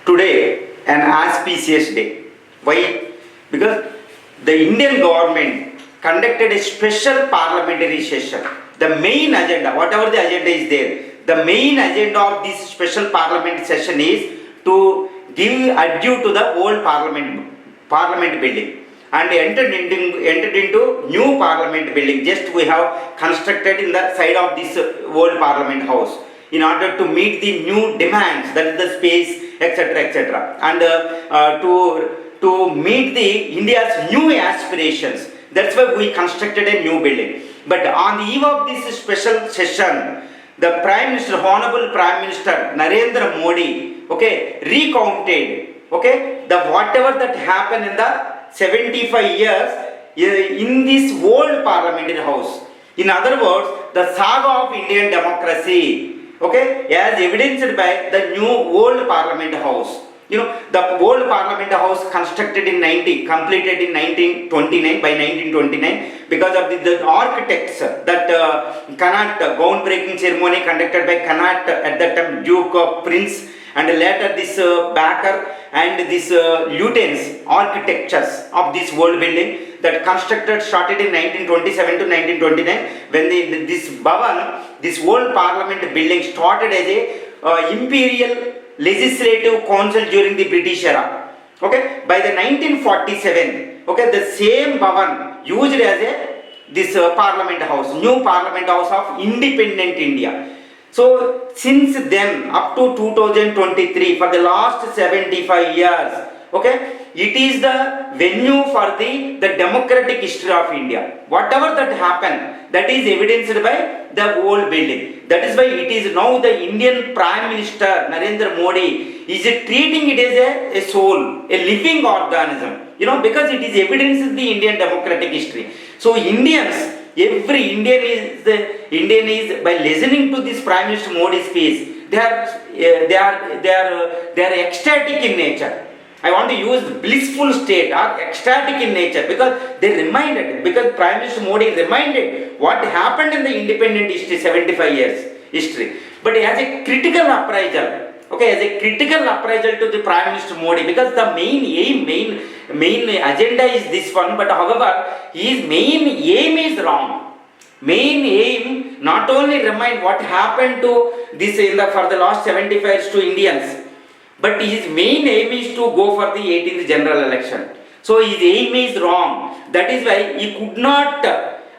today an auspicious day. Why? Because the Indian government conducted a special parliamentary session. The main agenda, whatever the agenda is there, the main agenda of this special parliament session is to give adieu to the old parliament building and entered into new parliament building. Just we have constructed in the side of this old parliament house in order to meet the new demands, that is the space, etc., and to meet the India's new aspirations. That's why we constructed a new building. But on the eve of this special session, the Prime Minister, Honorable Prime Minister Narendra Modi, recounted, the whatever that happened in the 75 years in this old parliamentary house. In other words, the saga of Indian democracy, as evidenced by the new old parliament house. The old parliament house completed in 1929, by 1929, because of the architects, that Connaught groundbreaking ceremony conducted by Connaught, at that time Duke of Prince, and later this Baker and this Lutyens, architectures of this old building that constructed started in 1927 to 1929, when this Bhavan, this old parliament building, started as a imperial legislative council during the British era. By the 1947, the same Bhavan used as this parliament house, new parliament house of independent India. So since then up to 2023, for the last 75 years, it is the venue for the democratic history of India. Whatever that happened, that is evidenced by the old building. That is why it is now the Indian Prime Minister Narendra Modi is treating it as a soul, a living organism, because it is evidence of the Indian democratic history. So Indians, every Indian is by listening to this Prime Minister Modi's speech, they are ecstatic in nature. I want to use blissful state or ecstatic in nature, because they reminded, because Prime Minister Modi reminded what happened in the independent history, 75 years history. But as a critical appraisal, to the Prime Minister Modi, because the main agenda is this one, but however, his main aim is wrong. Main aim not only remind what happened to this for the last 75 years to Indians, but his main aim is to go for the 18th general election. So his aim is wrong. That is why he could not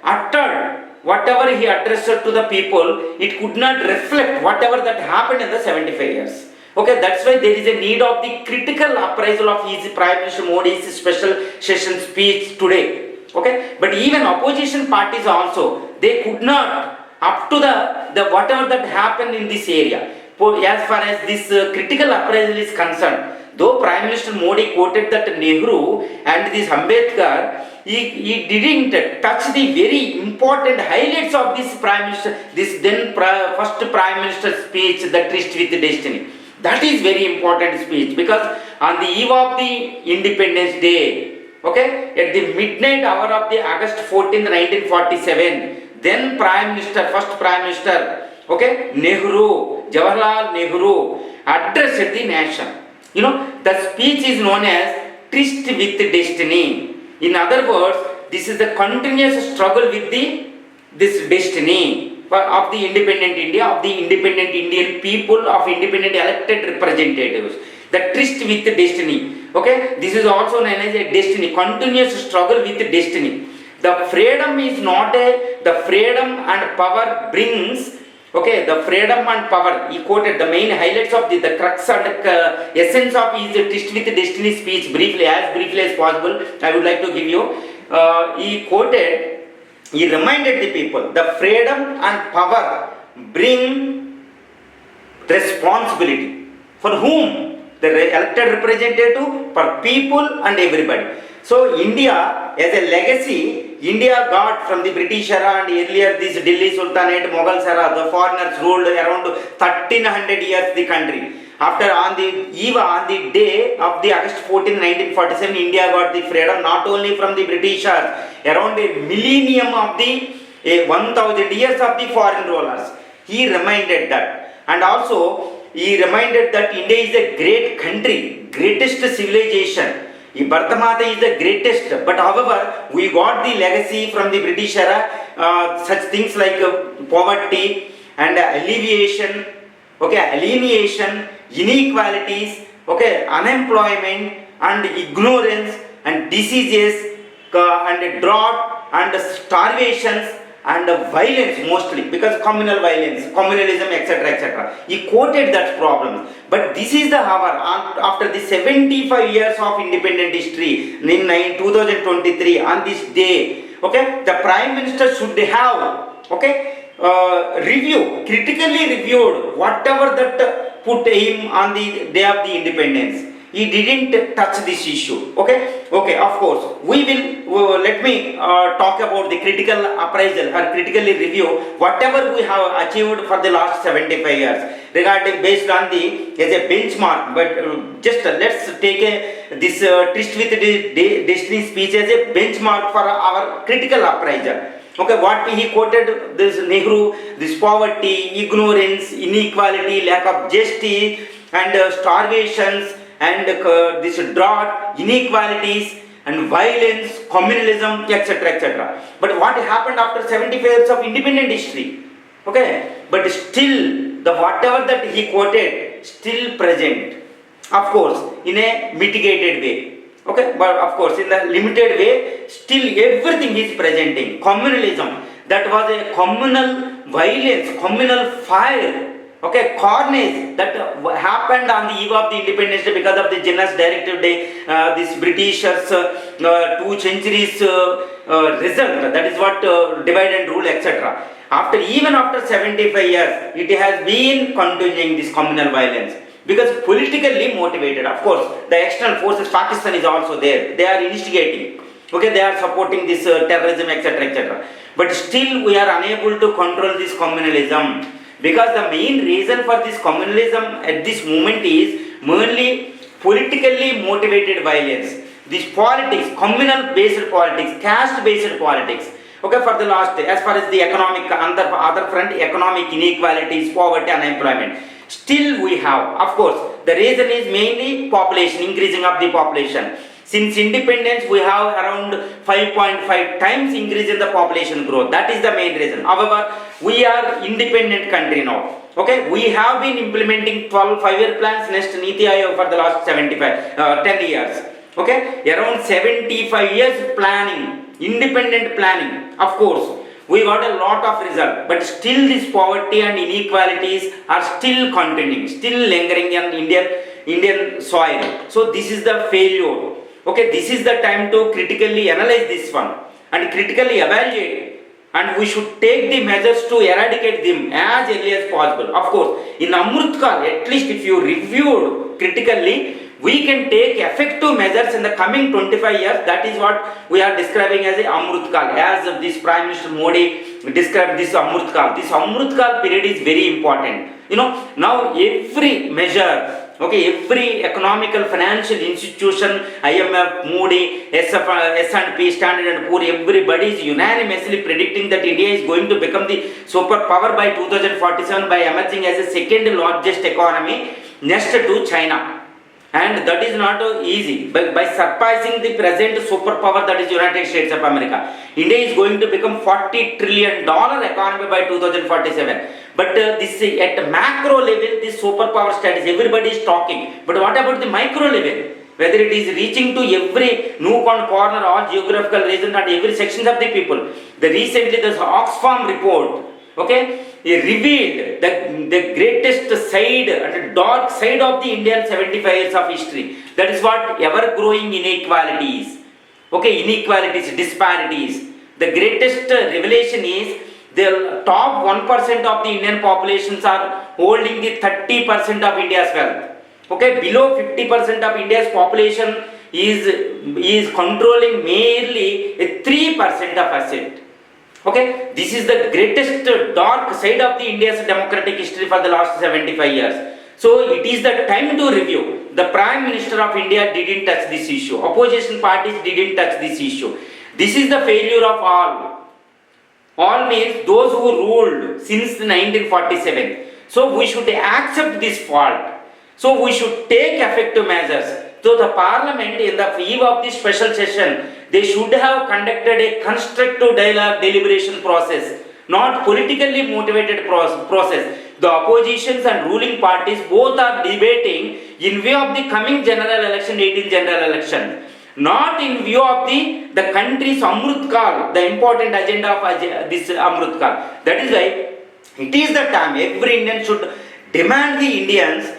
utter whatever he addressed to the people, it could not reflect whatever that happened in the 75 years. That's why there is a need of the critical appraisal of his Prime Minister Modi's special session speech today. But even opposition parties also, they could not up to the whatever that happened in this area. As far as this critical appraisal is concerned, though Prime Minister Modi quoted that Nehru and this Ambedkar, he didn't touch the very important highlights of this Prime Minister, this then first Prime Minister's speech, the Tryst with Destiny. That is very important speech, because on the eve of the Independence Day, at the midnight hour of the August 14th, 1947, then first Prime Minister, Nehru, Jawaharlal Nehru addressed the nation. The speech is known as Tryst with Destiny. In other words, this is the continuous struggle with this destiny of the independent India, of the independent Indian people, of independent elected representatives. The Tryst with Destiny. This is also known as a destiny, continuous struggle with destiny. The freedom is not the freedom and power brings. The freedom and power, he quoted the main highlights of the crux and essence of his Tryst with Destiny speech as briefly as possible. I would like to give you. He reminded the people, the freedom and power bring responsibility. For whom? The elected representative, for people and everybody. So India, as a legacy, India got from the British era and earlier this Delhi Sultanate, Mughals era, the foreigners ruled around 1300 years the country. After on the day of the August 14, 1947, India got the freedom not only from the Britishers, around a millennium of the 1000 years of the foreign rulers. He reminded that. And also he reminded that India is a great country, greatest civilization. Bharata Mata is the greatest, but however, we got the legacy from the British era, such things like poverty and alleviation, okay, alienation, inequalities, okay, unemployment and ignorance and diseases and drought and starvations and violence mostly, because communal violence, communalism, etc., etc. He quoted that problem. But this is the hour after the 75 years of independent history in 2023 on this day. Okay, the Prime Minister should have, okay, critically reviewed whatever that put him on the day of the independence. He didn't touch this issue. Okay, of course, we will, let me talk about the critical appraisal or critically review whatever we have achieved for the last 75 years regarding based on the as a benchmark. But just let's take this Tryst with Destiny speech as a benchmark for our critical appraisal. Okay, what he quoted, this Nehru, this poverty, ignorance, inequality, lack of justice and starvations and this drought, inequalities and violence, communalism, etc., etc. But what happened after 75 years of independent history? Okay, but still the whatever that he quoted still present, of course, in a mitigated way. Okay, but of course in the limited way, still everything is presenting. Communalism, that was a communal violence, communal fire. Okay, carnage that happened on the eve of the independence day because of the General's Directive Day, this Britishers 2 centuries result, that is what divide and rule, etc. Even after 75 years, it has been continuing this communal violence because politically motivated. Of course, the external forces, Pakistan is also there. They are instigating. Okay, they are supporting this terrorism, etc., etc. But still, we are unable to control this communalism. Because the main reason for this communalism at this moment is mainly politically motivated violence. This politics, communal based politics, caste based politics. Okay, for the last, as far as the economic, other front, economic inequalities, poverty, unemployment. Still we have, of course, the reason is mainly population, increasing of the population. Since independence, we have around 5.5 times increase in the population growth. That is the main reason. However, we are independent country now. Okay, we have been implementing 12 5-year plans, next Niti Aayog for the last 10 years. Okay, around 75 years planning, independent planning. Of course, we got a lot of result, but still this poverty and inequalities are still continuing, still lingering on Indian soil. So this is the failure. Okay, this is the time to critically analyze this one and critically evaluate, and we should take the measures to eradicate them as early as possible. Of course, in Amrutkal, at least if you reviewed critically, we can take effective measures in the coming 25 years. That is what we are describing as a Amrutkal, as this Prime Minister Modi described this Amrutkal. This Amrutkal period is very important. You know, now every measure, okay, every economical financial institution, IMF, Moody, S&P, Standard & Poor, everybody is unanimously predicting that India is going to become the superpower by 2047 by emerging as the second largest economy next to China. And that is not easy. By surpassing the present superpower, that is United States of America, India is going to become $40 trillion economy by 2047. But this at macro level, this superpower status, everybody is talking. But what about the micro level? Whether it is reaching to every nook and corner, all geographical region and every section of the people. Recently, this Oxfam report, okay, revealed the greatest side and dark side of the Indian 75 years of history. That is what ever-growing inequalities. Okay, inequalities, disparities. The greatest revelation is the top 1% of the Indian populations are holding the 30% of India's wealth. Okay, below 50% of India's population is controlling merely a 3% of asset. Okay, this is the greatest dark side of the India's democratic history for the last 75 years. So it is the time to review. The Prime Minister of India didn't touch this issue. Opposition parties didn't touch this issue. This is the failure of all. All means those who ruled since 1947. So we should accept this fault. So we should take effective measures. So the parliament in the eve of this special session, they should have conducted a constructive dialogue deliberation process, not politically motivated process. The oppositions and ruling parties both are debating in view of the coming general election, 18th general election, not in view of the country's Amrut Kal, the important agenda of this Amrut Kal. That is why it is the time every Indian should demand the Indians,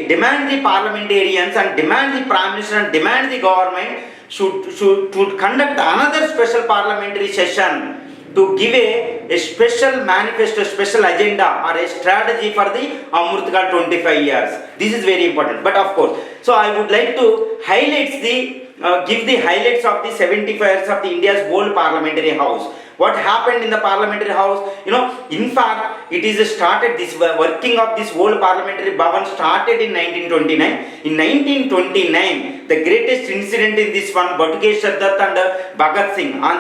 demand the parliamentarians and demand the Prime Minister and demand the government should conduct another special parliamentary session to give a special manifesto, special agenda or a strategy for the Amrut Kal 25 years. This is very important. But of course, so I would like to highlight give the highlights of the 75 years of the India's whole parliamentary house. What happened in the parliamentary house? In fact, it is started, this working of this whole parliamentary bhavan started in 1929. In 1929, the greatest incident in this one, Batukeshwar Dutt and Bhagat Singh on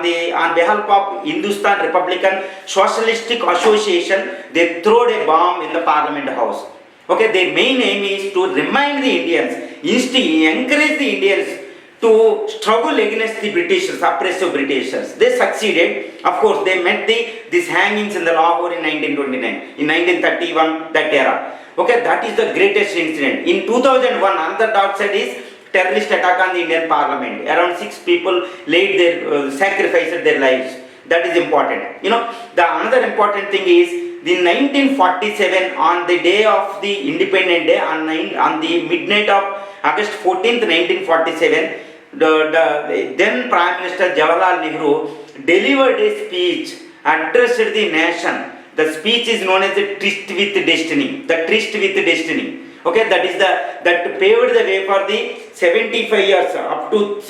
behalf of Hindustan Republican Socialistic Association, they threw a bomb in the parliament house. Their main aim is to remind the Indians, encourage the Indians to struggle against the Britishers, oppressive Britishers. They succeeded. Of course, they met these hangings in the Lahore in 1929, in 1931, that era. That is the greatest incident. In 2001, another dark side is terrorist attack on the Indian Parliament. Around 6 people sacrificed their lives. That is important. The another important thing is, in 1947, on the day of the Independence Day, on the midnight of August 14th, 1947, the then Prime Minister Jawaharlal Nehru delivered a speech, addressed the nation. The speech is known as the Tryst with Destiny. The Tryst with Destiny. That is that paved the way for the 75 years up to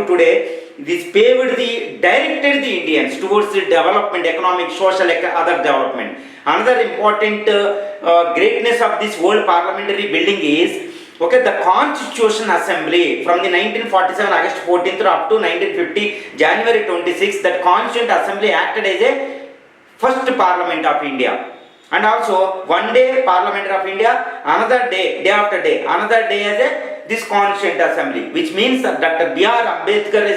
today. This directed the Indians towards the development, economic, social, other development. Another important greatness of this whole parliamentary building is, the Constitution Assembly from the 1947 August 14th up to 1950 January 26th, that Constituent Assembly acted as a first Parliament of India. And also one day Parliament of India, another day after day, another day as this Constituent Assembly, which means that Dr. B.R. Ambedkar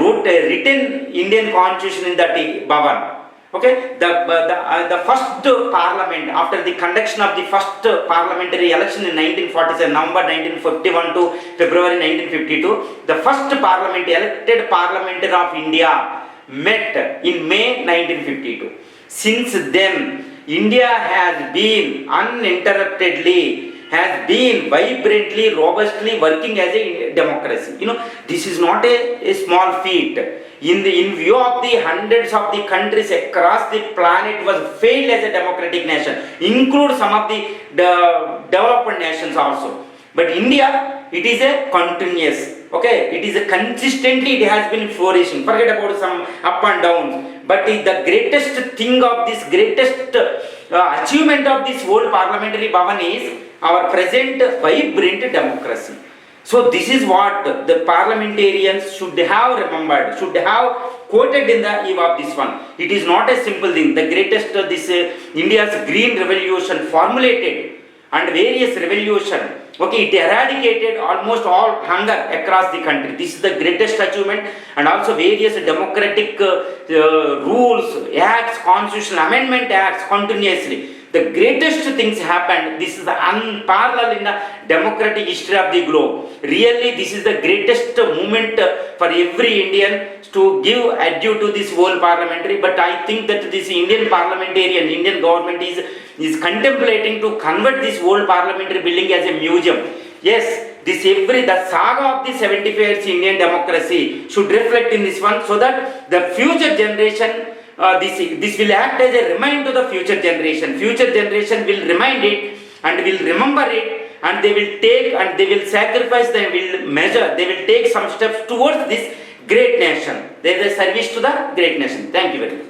wrote a written Indian Constitution in that Bhavan. The first Parliament, after the conduction of the first parliamentary election in 1947, November 1951 to February 1952, the first Parliament, elected Parliament of India, met in May 1952. Since then, India has been uninterruptedly, has been vibrantly, robustly working as a democracy. This is not a small feat. In view of the hundreds of the countries across the planet was failed as a democratic nation, include some of the developed nations also. But India, it is a continuous, it is a consistently, it has been flourishing. Forget about some up and downs. But the greatest thing of this, greatest achievement of this whole parliamentary bhavan is our present vibrant democracy. So this is what the parliamentarians should have remembered, should have quoted in the eve of this one. It is not a simple thing. The greatest, India's green revolution formulated and various revolution, it eradicated almost all hunger across the country. This is the greatest achievement, and also various democratic rules, acts, constitutional amendment acts continuously. The greatest things happened. This is the unparalleled in the democratic history of the globe. Really, this is the greatest moment for every Indian to give adieu to this whole parliamentary. But I think that this Indian parliamentarian, Indian government is contemplating to convert this whole parliamentary building as a museum. Yes, the saga of the 75 years Indian democracy should reflect in this one, so that the future generation, this will act as a reminder to the future generation. Future generation will remind it and will remember it, and they will take and they will sacrifice, they will measure, they will take some steps towards this great nation. There is a service to the great nation. Thank you very much.